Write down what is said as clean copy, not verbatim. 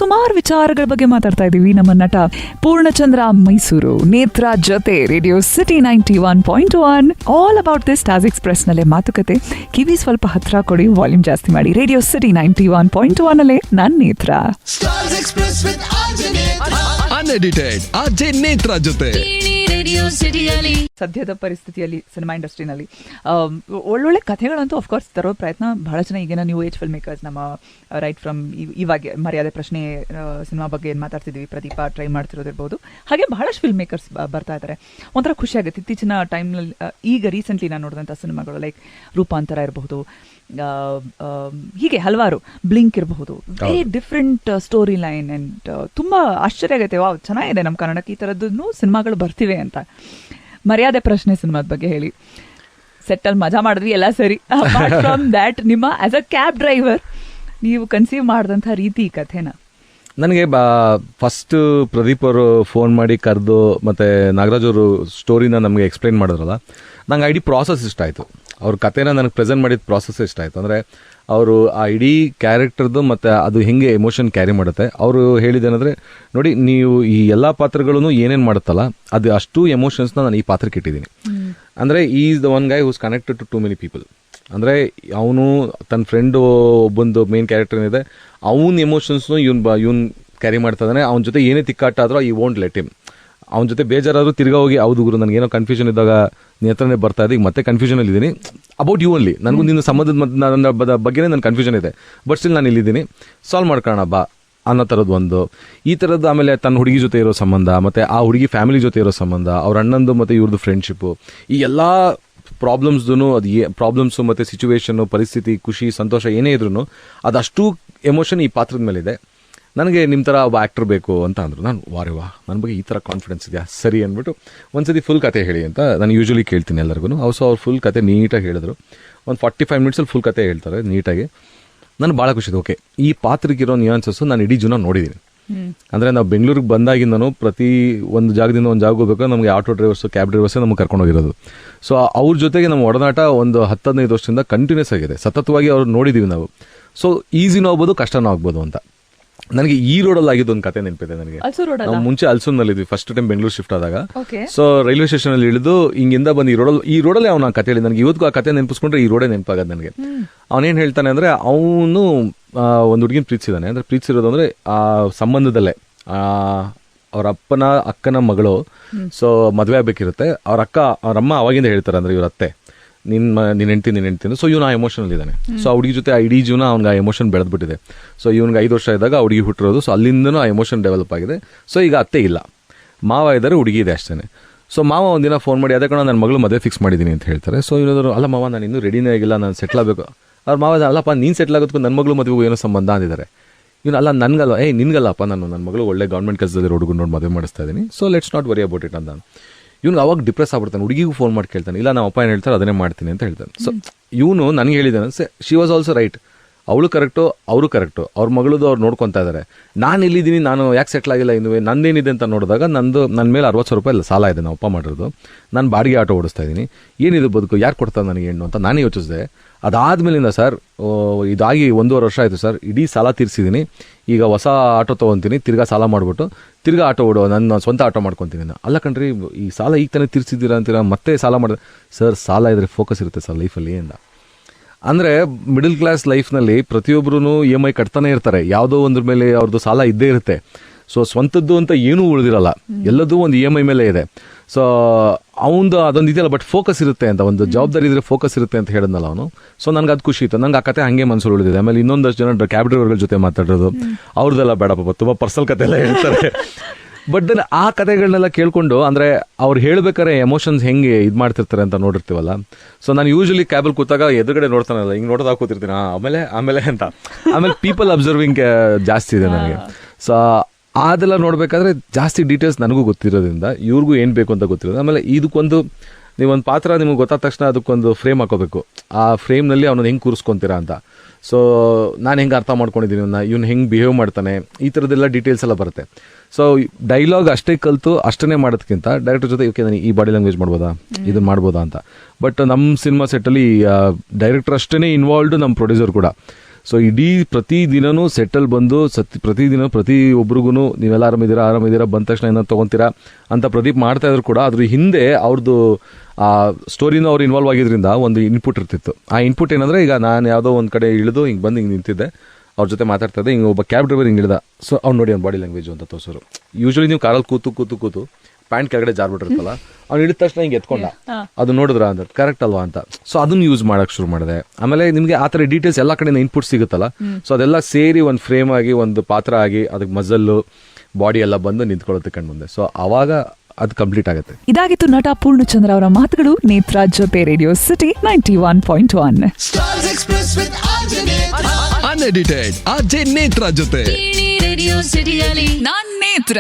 ಸುಮಾರು ವಿಚಾರಗಳ ಬಗ್ಗೆ ಮಾತಾಡ್ತಾ ಇದ್ದೀವಿ. ನಮ್ಮ ನಟ ಪೂರ್ಣಚಂದ್ರ ಮೈಸೂರು ನೇತ್ರ ಜೊತೆ radio city 91.1 all about this stars express ನಲ್ಲೇ ಮಾತುಕತೆ. ಕಿವಿ ಸ್ವಲ್ಪ ಹತ್ರ ಕೊಡಿ, ವಾಲ್ಯೂಮ್ ಜಾಸ್ತಿ ಮಾಡಿ. ರೇಡಿಯೋ ಸಿಟಿ 91.1 ಅಲ್ಲೇ ನನ್ನ ನೇತ್ರ. ಅನ್ಎಡಿಟೆಡ್ ಆರ್ಜೆ ನೇತ್ರ ಜೊತೆ ಸದ್ಯದ ಪರಿಸ್ಥಿತಿಯಲ್ಲಿ ಸಿನಿಮಾ ಇಂಡಸ್ಟ್ರಿನಲ್ಲಿ ಒಳ್ಳೊಳ್ಳೆ ಕಥೆಗಳಂತೂ ಅಫ್ಕೋರ್ಸ್ ತರೋ ಪ್ರಯತ್ನ ಬಹಳ ಜನ ಈಗಿನ ನ್ಯೂ ಏಜ್ ಫಿಲ್ಮ್ ಮೇಕರ್ಸ್, ನಮ್ಮ ರೈಟ್ ಫ್ರಮ್ ಇವಾಗ ಮರ್ಯಾದೆ ಪ್ರಶ್ನೆ ಸಿನಿಮಾ ಬಗ್ಗೆ ಏನು ಮಾತಾಡ್ತಿದ್ವಿ, ಪ್ರದೀಪ ಟ್ರೈ ಮಾಡ್ತಿರೋದಿರ್ಬೋದು, ಹಾಗೆ ಬಹಳಷ್ಟು ಫಿಲ್ಮ್ ಮೇಕರ್ಸ್ ಬರ್ತಾ ಇದ್ದಾರೆ. ಒಂಥರ ಖುಷಿ ಆಗುತ್ತೆ. ಇತ್ತೀಚಿನ ಟೈಮ್ನಲ್ಲಿ ಈಗ ರೀಸೆಂಟ್ಲಿ ನಾನು ನೋಡಿದಂಥ ಸಿನಿಮಾಗಳು ಲೈಕ್ ರೂಪಾಂತರ ಇರಬಹುದು, ಹೀಗೆ ಹಲವಾರು, ಬ್ಲಿಂಕ್ ಇರಬಹುದು, very different story line and ತುಂಬ ಆಶ್ಚರ್ಯ ಆಗುತ್ತೆ. ವಾವ್, ಚೆನ್ನಾಗಿದೆ ನಮ್ಮ ಕನ್ನಡಕ್ಕೆ ಈ ಥರದ್ದು ಸಿನಿಮಾಗಳು ಬರ್ತಿವೆ ಅಂತ. ಮರ್ಯಾದೆ ಪ್ರಶ್ನೆ ಸಿನಿಮಾದ ಬಗ್ಗೆ ಹೇಳಿ. ಸೆಟ್ಟಲ್ಲಿ ಮಜಾ ಮಾಡಿದ್ವಿ ಎಲ್ಲ ಸರಿ, ಅಪಾರ್ಟ್ ಫ್ರಮ್ ದ್ಯಾಟ್ ನಿಮ್ಮ ಆಸ್ ಅ ಕ್ಯಾಬ್ ಡ್ರೈವರ್ ನೀವು ಕನ್ಸೀವ್ ಮಾಡಿದಂಥ ರೀತಿ ಈ ಕಥೆನ. ನನಗೆ ಫಸ್ಟ್ ಪ್ರದೀಪ್ ಅವರು ಫೋನ್ ಮಾಡಿ ಕರೆದು ಮತ್ತೆ ನಾಗರಾಜ್ ಅವರು ಸ್ಟೋರಿನ ನಮಗೆ ಎಕ್ಸ್ಪ್ಲೈನ್ ಮಾಡಿದ್ರಲ್ಲ, ನಂಗೆ ಇಡೀ ಪ್ರಾಸೆಸ್ ಇಷ್ಟ ಆಯಿತು. ಅವ್ರ ಕಥೆನ ನನಗೆ ಪ್ರೆಸೆಂಟ್ ಮಾಡಿದ ಪ್ರಾಸೆಸ್ ಇಷ್ಟ ಆಯಿತು. ಅಂದರೆ ಅವರು ಆ ಇಡೀ ಕ್ಯಾರೆಕ್ಟರ್ದು ಮತ್ತು ಅದು ಹೆಂಗೆ ಎಮೋಷನ್ ಕ್ಯಾರಿ ಮಾಡುತ್ತೆ. ಅವರು ಹೇಳಿದ್ದೇನೆಂದರೆ, ನೋಡಿ ನೀವು ಈ ಎಲ್ಲ ಪಾತ್ರಗಳೂ ಏನೇನು ಮಾಡುತ್ತಲ್ಲ ಅದು ಅಷ್ಟು ಎಮೋಷನ್ಸ್ನ ನಾನು ಈ ಪಾತ್ರಕ್ಕೆ ಇಟ್ಟಿದ್ದೀನಿ. ಅಂದರೆ is the one guy who's connected to many people. ಅಂದರೆ ಅವನು ತನ್ನ ಫ್ರೆಂಡು ಒಬ್ಬೊಂದು ಮೇನ್ ಕ್ಯಾರೆಕ್ಟರ್ ಏನಿದೆ ಅವನ ಎಮೋಷನ್ಸ್ನು ಇವನ್ ಕ್ಯಾರಿ ಮಾಡ್ತಾ ಇದ್ದಾನೆ. ಅವನ ಜೊತೆ ಏನೇ ತಿಕ್ಕಾಟ ಆದರೂ ಈ ವೋಂಟ್ ಲೆಟ್ ಹಿಮ್. ಅವನ ಜೊತೆ ಬೇಜಾರಾದರೂ ತಿರ್ಗಾ ಹೋಗಿ ಹೌದು ಗುರು ನನಗೇನೋ ಕನ್ಫ್ಯೂಷನ್ ಇದ್ದಾಗ ನೇತ್ರನೇ ಬರ್ತಾ ಇದೆ, ಈಗ ಮತ್ತೆ ಕನ್ಫ್ಯೂಷನಲ್ಲಿ ಇದ್ದೀನಿ ಅಬೌಟ್ ಯು ಓನ್ಲಿ. ನನಗೂ ನಿನ್ನ ಸಂಬಂಧದ ಬಗ್ಗೆನೇ ನನ್ನ ಕನ್ಫ್ಯೂಷನ್ ಇದೆ, ಬಟ್ ಸ್ಟಿಲ್ ನಾನು ಇಲ್ಲಿದ್ದೀನಿ, ಸಾಲ್ವ್ ಮಾಡ್ಕೊಳ್ಳೋಣ ಬಾ ಅನ್ನೋ ಥರದ್ದು ಒಂದು ಈ ಥರದ್ದು. ಆಮೇಲೆ ತನ್ನ ಹುಡುಗಿ ಜೊತೆ ಇರೋ ಸಂಬಂಧ, ಮತ್ತು ಆ ಹುಡುಗಿ ಫ್ಯಾಮಿಲಿ ಜೊತೆ ಇರೋ ಸಂಬಂಧ, ಅವ್ರ ಅಣ್ಣಂದು ಮತ್ತು ಇವ್ರದ್ದು ಫ್ರೆಂಡ್ಶಿಪ್ಪು, ಈ ಎಲ್ಲ ಪ್ರಾಬ್ಲಮ್ಸ್ದು ಅದು ಪ್ರಾಬ್ಲಮ್ಸು ಮತ್ತು ಸಿಚುವೇಶನ್ನು, ಪರಿಸ್ಥಿತಿ, ಖುಷಿ, ಸಂತೋಷ ಏನೇ ಇದ್ರೂ ಅದಷ್ಟು ಎಮೋಷನ್ ಈ ಪಾತ್ರದ ಮೇಲಿದೆ. ನನಗೆ ನಿಮ್ಮ ಥರ ಒಬ್ಬ ಆ್ಯಕ್ಟರ್ ಬೇಕು ಅಂತ ಅಂದರು. ನಾನು ವಾರೇವಾ ನನ್ನ ಬಗ್ಗೆ ಈ ಥರ ಕಾನ್ಫಿಡೆನ್ಸ್ ಇದೆಯಾ, ಸರಿ ಅಂದ್ಬಿಟ್ಟು ಒಂದ್ಸತಿ ಫುಲ್ ಕತೆ ಹೇಳಿ ಅಂತ ನಾನು ಯೂಶ್ವಲಿ ಕೇಳ್ತೀನಿ ಎಲ್ಲರಿಗೂ. ಅವ್ರು ಫುಲ್ ಕತೆ ನೀಟಾಗಿ ಹೇಳಿದ್ರು. ಒಂದು 45 ಮಿನಿಟ್ಸಲ್ಲಿ ಫುಲ್ ಕತೆ ಹೇಳ್ತಾರೆ ನೀಟಾಗಿ. ನನಗೆ ಭಾಳ ಖುಷಿ ಇದೆ. ಓಕೆ, ಈ ಪಾತ್ರಕ್ಕಿರೋ ನಿಯಾನ್ಸಸ್ಸು ನಾನು ಇಡೀ ಜೀವನ ನೋಡಿದ್ದೀನಿ. ಅಂದರೆ ನಾವು ಬೆಂಗಳೂರಿಗೆ ಬಂದಾಗಿಂದನೂ ಪ್ರತಿ ಒಂದು ಜಾಗದಿಂದ ಒಂದು ಜಾಗ ಹೋಗ್ಬೇಕಾದ್ರೆ ನಮಗೆ ಆಟೋ ಡ್ರೈವರ್ಸು, ಕ್ಯಾಬ್ ಡ್ರೈವರ್ಸೇ ನಮಗೆ ಕರ್ಕೊಂಡೋಗಿರೋದು. ಸೊ ಅವ್ರ ಜೊತೆಗೆ ನಮ್ಮ ಒಡನಾಟ ಒಂದು 10-15 ವರ್ಷದಿಂದ ಕಂಟಿನ್ಯೂಸ್ ಆಗಿದೆ, ಸತತವಾಗಿ ಅವ್ರು ನೋಡಿದ್ದೀವಿ ನಾವು. ಸೊ ಈಸಿನೂ ಆಗ್ಬೋದು, ಕಷ್ಟನೂ ಆಗ್ಬೋದು ಅಂತ. ನನಗೆ ಈ ರೋಡಲ್ಲಿ ಆಗಿದ್ದು ಒಂದು ಕತೆ ನೆನಪಿದೆ ನನಗೆ. ನಾವು ಮುಂಚೆ ಅಲ್ಸೂರ್ನಲ್ಲಿದ್ವಿ ಫಸ್ಟ್ ಟೈಮ್ ಬೆಂಗಳೂರು ಶಿಫ್ಟ್ ಆದಾಗ. ಸೊ ರೈಲ್ವೆ ಸ್ಟೇಷನ್ ಅಲ್ಲಿ ಇಳಿದು ಹಿಂಗಿಂದ ಬಂದು ಈ ರೋಡಲ್ಲಿ ಅವನ ಕತೆ ಹೇಳಿ ನನಗೆ ಇವತ್ತು ಆ ಕತೆ ನೆನಪಿಸ್ಕೊಂಡ್ರೆ ಈ ರೋಡೇ ನೆನಪಾಗದು ನನಗೆ. ಅವನೇನು ಹೇಳ್ತಾನೆ ಅಂದರೆ, ಅವನು ಒಂದು ಹುಡುಗಿನ ಪ್ರೀತಿಸಿದಾನೆ. ಅಂದರೆ ಪ್ರೀತಿಸಿರೋದು ಅಂದರೆ ಆ ಸಂಬಂಧದಲ್ಲೇ ಅವ್ರ ಅಕ್ಕನ ಮಗಳು. ಸೊ ಮದುವೆ ಆಗಬೇಕಿರುತ್ತೆ. ಅವ್ರಮ್ಮ ಅವಾಗಿಂದ ಹೇಳ್ತಾರೆ, ಅಂದರೆ ಇವ್ರ ಅತ್ತೆ ನಿನ್ನ ಹೆಂಡ್ತೀನಿ. ಸೊ ಇವನು ಆ ಎಮೋಷನಲ್ ಇದ್ದಾನೆ. ಸೊ ಆ ಹುಡುಗಿ ಜೊತೆ ಆ ಇಡೀ ಜೀವನ ಅವ್ನಿಗೆ ಆ ಎಮೋಷನ್ ಬೆಳೆದ್ಬಿಟ್ಟಿದೆ. ಸೊ ಇವನಿಗೆ 5 ವರ್ಷ ಇದ್ದಾಗ ಆ ಹುಡುಗಿ ಹುಟ್ಟಿರೋದು. ಸೊ ಅಲ್ಲಿಂದನೂ ಆ ಎಮೋಷನ್ ಡೆವಲಪ್ ಆಗಿದೆ. ಸೊ ಈಗ ಅತ್ತೆ ಇಲ್ಲ, ಮಾವ ಇದ್ದಾರೆ, ಹುಡುಗಿ ಇದೆ ಅಷ್ಟೇ. ಸೊ ಮಾವ ಒಂದಿನ ಫೋನ್ ಮಾಡಿ, ಅದೇ ಕಣ ನನ್ನ ಮಗಳು ಮದುವೆ ಫಿಕ್ಸ್ ಮಾಡಿದ್ದೀನಿ ಅಂತ ಹೇಳ್ತಾರೆ. ಸೊ ಇವನಾದ್ರು, ಅಲ್ಲ ಮಾವ ನಾನು ಇನ್ನೂ ರೆಡಿನೇ ಆಗಿಲ್ಲ, ನಾನು ಸೆಟ್ಲ್ ಆಗಬೇಕು. ಅವ್ರ ಮಾವ, ಅಲ್ಲಪ್ಪ ನೀನು ಸೆಟ್ಲ್ ಆಗೋದಕ್ಕೂ ನನ್ನ ಮಗಳು ಮದುವೆಗೂ ಏನೋ ಸಂಬಂಧ ಅಂದಿದ್ದಾರೆ. ಇವನು, ಅಲ್ಲ ನನಗಲ್ಲ, ನಿನ್ಗಲ್ಲಪ್ಪ, ನನ್ನ ಮಗಳು ಒಳ್ಳೆ ಗೌರ್ಮೆಂಟ್ ಕೆಲಸದಲ್ಲಿ ಹುಡುಗರು ನೋಡಿ ಮದುವೆ ಮಾಡಿಸ್ತಾ ಇದ್ದೀನಿ. So let's not worry about it ಅಂತ. ಇವ್ನು ಅವಾಗ ಡಿಪ್ರೆಸ್ ಆಗ್ಬಿಡ್ತಾನೆ. ಹುಡುಗಿಗೂ ಫೋನ್ ಮಾಡಿ ಕೇಳ್ತಾನೆ, ಇಲ್ಲ ನಮ್ಮ ಅಪ್ಪ ಏನು ಹೇಳ್ತಾರೆ ಅದನ್ನೇ ಮಾಡ್ತೀನಿ ಅಂತ ಹೇಳ್ತಾನೆ. ಸೊ ಇವನು ನನಗೆ ಹೇಳಿದ್ದಾನೆ, ಶಿ ವಾಸ್ ಆಲ್ಸೋ ರೈಟ್. ಅವಳು ಕರೆಕ್ಟು, ಅವರು ಕರೆಕ್ಟು, ಅವ್ರ ಮಗಳದು ಅವ್ರು ನೋಡ್ಕೊತಾ ಇದ್ದಾರೆ. ನಾನು ಇಲ್ಲಿದ್ದೀನಿ, ನಾನು ಯಾಕೆ ಸೆಟ್ಲ್ ಆಗಿಲ್ಲ ಇನ್ನೂ, ನಂದೇನಿದೆ ಅಂತ ನೋಡಿದಾಗ ನನ್ನ ಮೇಲೆ 60,000 ರೂಪಾಯಿ ಸಾಲ ಇದೆ ನಮ್ಮ ಅಪ್ಪ ಮಾಡಿರೋದು. ನಾನು ಬಾಡಿಗೆ ಆಟೋ ಓಡಿಸ್ತಾ ಇದ್ದೀನಿ, ಏನಿದು ಬದುಕು, ಯಾರು ಕೊಡ್ತಾರೆ ನನಗೆ ಹೆಣ್ಣು ಅಂತ ನಾನೇ ಯೋಚಿಸಿದೆ. ಅದಾದಮೇಲಿಂದ ಸರ್, ಇದಾಗಿ 1.5 ವರ್ಷ ಆಯಿತು ಸರ್, ಇಡೀ ಸಾಲ ತೀರಿಸಿದ್ದೀನಿ. ಈಗ ಹೊಸ ಆಟೋ ತೊಗೊತೀನಿ, ತಿರ್ಗಾ ಸಾಲ ಮಾಡಿಬಿಟ್ಟು ತಿರ್ಗಾ ಆಟೋ ಓಡೋ, ನನ್ನ ಸ್ವಂತ ಆಟೋ ಮಾಡ್ಕೊತೀನಿ. ಅಲ್ಲ ಕಣ್ರಿ, ಈ ಸಾಲ ಈಗ ತಾನೇ ತೀರಿಸಿದ್ದೀರಾ ಅಂತೀರಾ, ಮತ್ತೆ ಸಾಲ ಮಾಡಿದೆ. ಸರ್ ಸಾಲ ಇದ್ರೆ ಫೋಕಸ್ ಇರುತ್ತೆ ಸರ್ ಲೈಫಲ್ಲಿ ಅಂತ. ಅಂದರೆ ಮಿಡಲ್ ಕ್ಲಾಸ್ ಲೈಫ್ನಲ್ಲಿ ಪ್ರತಿಯೊಬ್ಬರೂ EMI ಕಟ್ತಾನೆ ಇರ್ತಾರೆ, ಯಾವುದೋ ಒಂದ್ರ ಮೇಲೆ ಅವ್ರದ್ದು ಸಾಲ ಇದ್ದೇ ಇರುತ್ತೆ. ಸೊ ಸ್ವಂತದ್ದು ಅಂತ ಏನೂ ಉಳಿದಿರಲ್ಲ, ಎಲ್ಲದೂ ಒಂದು EMI ಮೇಲೆ ಇದೆ. ಸೊ ಅವನದು ಅದೊಂದು ಇದೆಯಲ್ಲ, ಬಟ್ ಫೋಕಸ್ ಇರುತ್ತೆ ಅಂತ, ಒಂದು ಜವಾಬ್ದಾರಿ ಇದ್ರೆ ಫೋಕಸ್ ಇರುತ್ತೆ ಅಂತ ಹೇಳಿದ್ನಲ್ಲ ಅವನು. ಸೊ ನನಗೆ ಅದು ಖುಷಿ ಇತ್ತು. ನಂಗೆ ಆ ಕತೆ ಹಾಗೆ ಮನಸ್ಸಲ್ಲಿ ಉಳಿದಿದೆ. ಆಮೇಲೆ ಇನ್ನೊಂದಷ್ಟು ಜನ ಕ್ಯಾಬ್ ಡ್ರೈವರ್ಗಳ ಜೊತೆ ಮಾತಾಡೋದು, ಅವ್ರದ್ದೆಲ್ಲ ಬೇಡ ಪಾಪ, ತುಂಬ ಪರ್ಸನಲ್ ಕತೆ ಎಲ್ಲ ಹೇಳ್ತಾರೆ. ಬಟ್ ದೆನ್ ಆ ಕತೆಗಳನ್ನೆಲ್ಲ ಕೇಳ್ಕೊಂಡು, ಅಂದರೆ ಅವ್ರು ಹೇಳ್ಬೇಕಾರೆ ಎಮೋಷನ್ಸ್ ಹೆಂಗೆ ಇದು ಮಾಡ್ತಿರ್ತಾರೆ ಅಂತ ನೋಡಿರ್ತೀವಲ್ಲ. ಸೊ ನಾನು ಯೂಶಲಿ ಕ್ಯಾಬಲ್ಲಿ ಕೂತಾಗ ಎದುರುಗಡೆ ನೋಡ್ತಾನಲ್ಲ, ಹಿಂಗೆ ನೋಡೋದಾಗ ಕೂತಿರ್ತೀನಿ, ಆಮೇಲೆ ಅಂತ. ಆಮೇಲೆ ಪೀಪಲ್ ಅಬ್ಸರ್ವಿಂಗ್ ಜಾಸ್ತಿ ಇದೆ ನನಗೆ. ಸೊ ಅದೆಲ್ಲ ನೋಡಬೇಕಾದ್ರೆ ಜಾಸ್ತಿ ಡೀಟೇಲ್ಸ್ ನನಗೂ ಗೊತ್ತಿರೋದ್ರಿಂದ ಇವ್ರಿಗೂ ಏನು ಬೇಕು ಅಂತ ಗೊತ್ತಿರೋದು. ಆಮೇಲೆ ಇದಕ್ಕೊಂದು ನೀವೊಂದು ಪಾತ್ರ ನಿಮಗೆ ಗೊತ್ತಾದ ತಕ್ಷಣ ಅದಕ್ಕೊಂದು ಫ್ರೇಮ್ ಹಾಕೋಬೇಕು. ಆ ಫ್ರೇಮ್ನಲ್ಲಿ ಅವನನ್ನು ಹೆಂಗೆ ಕೂರಿಸ್ಕೊತೀರಾ ಅಂತ. ಸೊ ನಾನು ಹೆಂಗೆ ಅರ್ಥ ಮಾಡ್ಕೊಂಡಿದ್ದೀನಿ ಇವ್ನು ಹೆಂಗೆ ಬಿಹೇವ್ ಮಾಡ್ತಾನೆ, ಈ ಥರದ್ದೆಲ್ಲ ಡೀಟೇಲ್ಸ್ ಎಲ್ಲ ಬರುತ್ತೆ. ಸೊ ಡೈಲಾಗ್ ಅಷ್ಟೇ ಕಲಿತು ಅಷ್ಟೇ ಮಾಡೋದಕ್ಕಿಂತ ಡೈರೆಕ್ಟರ್ ಜೊತೆ ಓಕೆ ನಾನು ಈ ಬಾಡಿ ಲ್ಯಾಂಗ್ವೇಜ್ ಮಾಡ್ಬೋದಾ, ಇದನ್ನು ಮಾಡ್ಬೋದಾ ಅಂತ. ಬಟ್ ನಮ್ಮ ಸಿನಿಮಾ ಸೆಟ್ಟಲ್ಲಿ ಡೈರೆಕ್ಟರ್ ಅಷ್ಟೇ ಇನ್ವಾಲ್ವ್ಡ್, ನಮ್ಮ ಪ್ರೊಡ್ಯೂಸರ್ ಕೂಡ. ಸೊ ಇಡೀ ಪ್ರತಿ ದಿನನೂ ಸೆಟ್ಟಲ್ ಬಂದು ಪ್ರತಿದಿನ ಪ್ರತಿ ಒಬ್ರಿಗೂ ನೀವೆಲ್ಲ ಆರಾಮಿದ್ದೀರಾ ಬಂದ ತಕ್ಷಣ ಏನೋ ತೊಗೊತೀರಾ ಅಂತ ಪ್ರದೀಪ್ ಮಾಡ್ತಾ ಇದ್ರು ಕೂಡ ಅದ್ರ ಹಿಂದೆ ಅವ್ರದ್ದು ಆ ಸ್ಟೋರಿನೂ ಅವ್ರು ಇನ್ವಾಲ್ವ್ ಆಗಿದ್ರಿಂದ ಒಂದು ಇನ್ಪುಟ್ ಇರ್ತಿತ್ತು. ಆ ಇನ್ಪುಟ್ ಏನಂದ್ರೆ, ಈಗ ನಾನು ಯಾವುದೋ ಒಂದು ಕಡೆ ಇಳಿದು ಹಿಂಗೆ ಬಂದು ಹಿಂಗೆ ನಿಂತಿದ್ದೆ, ಅವ್ರ ಜೊತೆ ಮಾತಾಡ್ತಾ ಇದ್ದೆ, ಹಿಂಗೆ ಒಬ್ಬ ಕ್ಯಾಬ್ ಡ್ರೈವರ್ ಹಿಂಗೆ ಇಳಿದ, ಸೊ ಅವ್ನು ನೋಡಿ ಅವ್ನು ಬಾಡಿ ಲ್ಯಾಂಗ್ವೇಜ್ ಅಂತ ತೋರಿಸೋರು. ಯೂಶ್ವಲಿ ನೀವು ಕಾರಲ್ಲಿ ಕೂತು ಪ್ಯಾಂಟ್ ಕೆಳಗಡೆ ಜಾರ್ಬಿಟ್ಟಿರುತ್ತಲ್ಲ, ಅವ್ನು ಇಳಿದ ತಕ್ಷಣ ಹಿಂಗೆ ಎತ್ಕೊಂಡ, ಅದು ನೋಡಿದ್ರ ಅಂತ ಕರೆಕ್ಟ್ ಅಲ್ವಾ ಅಂತ. ಸೊ ಅದನ್ನ ಯೂಸ್ ಮಾಡಕ್ ಶುರು ಮಾಡಿದೆ. ಆಮೇಲೆ ನಿಮಗೆ ಆ ಥರ ಡೀಟೇಲ್ಸ್ ಎಲ್ಲ ಕಡೆ ಇನ್ಪುಟ್ ಸಿಗುತ್ತಲ್ಲ, ಸೊ ಅದೆಲ್ಲ ಸೇರಿ ಒಂದು ಫ್ರೇಮ್ ಆಗಿ ಒಂದು ಪಾತ್ರ ಆಗಿ ಅದಕ್ಕೆ ಮಜಲ್ಲು ಬಾಡಿ ಎಲ್ಲ ಬಂದು ನಿಂತ್ಕೊಳ್ಳೋದಕ್ಕೆ ಕಂಡು ಬಂದೆ. ಸೊ ಅವಾಗ ಅದು ಕಂಪ್ಲೀಟ್ ಆಗುತ್ತೆ. ಇದಾಗಿತ್ತು ನಟ ಪೂರ್ಣಚಂದ್ರ ಅವರ ಮಾತುಗಳು ನೇತ್ರ ಜೊತೆ ರೇಡಿಯೋ ಸಿಟಿ 91.1 ಅನ್ಎಡಿಟೆಡ್ ಆರ್ಜೆ ನೇತ್ರ ಜೊತೆ ರೇಡಿಯೋ ಸಿಟಿಯಲ್ಲಿ ನಾನ್ ನೇತ್ರ.